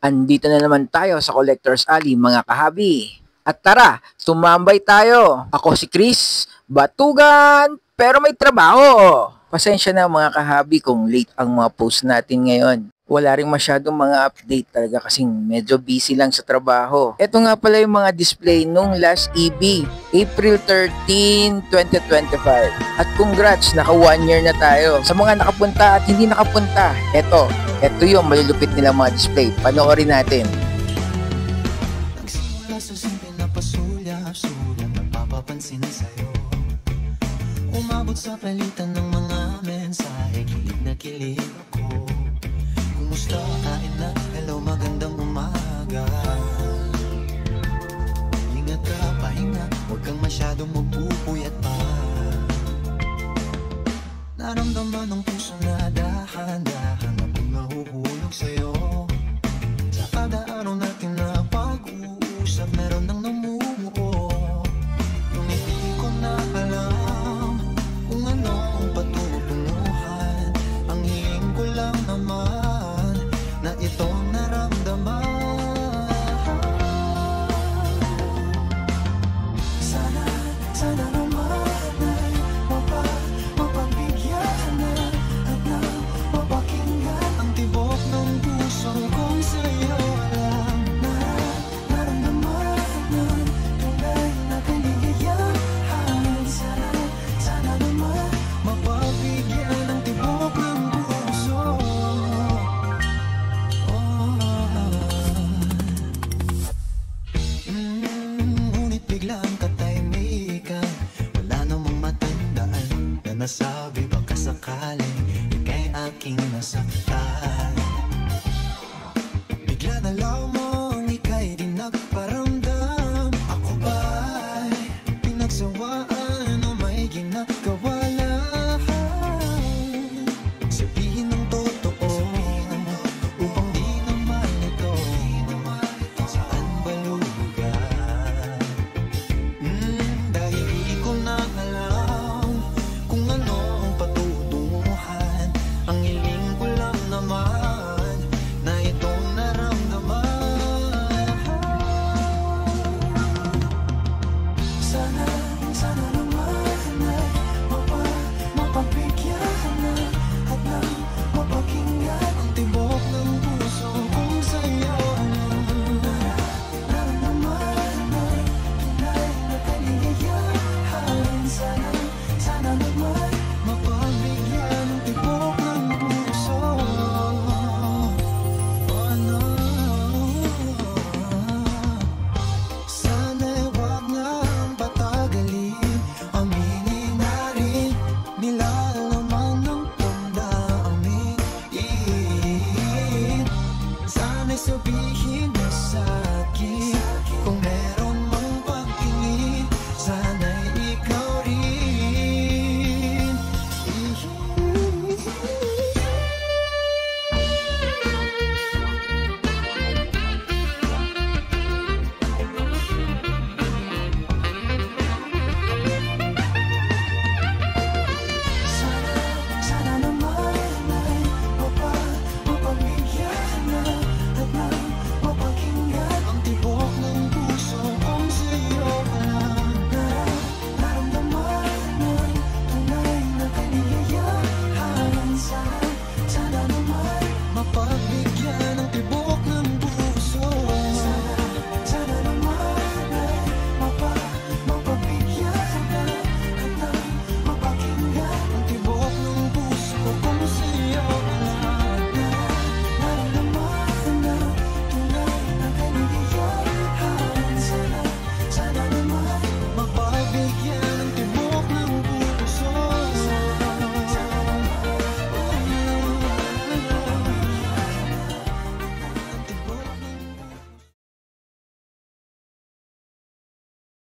Andito na naman tayo sa Collector's Alley mga kahabi. At tara, tumambay tayo. Ako si Chris, batugan pero may trabaho. Pasensya na mga kahabi kung late ang mga post natin ngayon. Wala rin masyadong mga update talaga kasing medyo busy lang sa trabaho. Ito nga pala yung mga display nung last EB, April 13, 2025. At congrats, naka 1 year na tayo. Sa mga nakapunta at hindi nakapunta, ito yung malulupit nilang mga display. Panoorin natin. Nagsimula sa simple na pasulya-sulat, napapapansin sa'yo. Umabot sa palitan ng mga mensahe, kilig na kilig ako. Kumusta, kain na, hello, magandang umaga. Ingat ka, pahinga, huwag kang masyadong magpupuyat pa. Naramdaman ng puso na dahan-dahan ako'y mahuhulog sa'yo. Sa kada araw natin na pag-uusap, meron nang namumuo. Nung hindi ko na alam kung ano ang patutunguhan, ang hiling ko lang naman na itong naramdaman. Sana naman ay mapagbigyan na at na mapakinggan ang tibok ng puso kong sa'yo alam na naramdaman ng tunay na kaligayahan. Sana naman mapagbigyan ang tibok ng puso. Ngunit bigla ang katahimikan, wala namang matandaan na nasabi baka sakaling ika'y aking nasaktan. Bigla na lamang ika'y di nagparamdam. Ako ba'y pinagsawaan o may ginagawa lang? Sabihin ng totoo upang di naman ito saan balugan. Dahil di ko na alam kung ano ang patutunguhan, ang hiling ko lang naman na itong naramdaman. Sana naman ay mapagbigyan na at na mapakinggan ang tibok ng puso kung sa'yo naramdaman ng tunay na kaligayahan. Sana naman mapagbigyan ang tibok ng puso. Sana'y wag nang patagalin, aminin na rin nila naman ng damdamin. Sana'y sabihin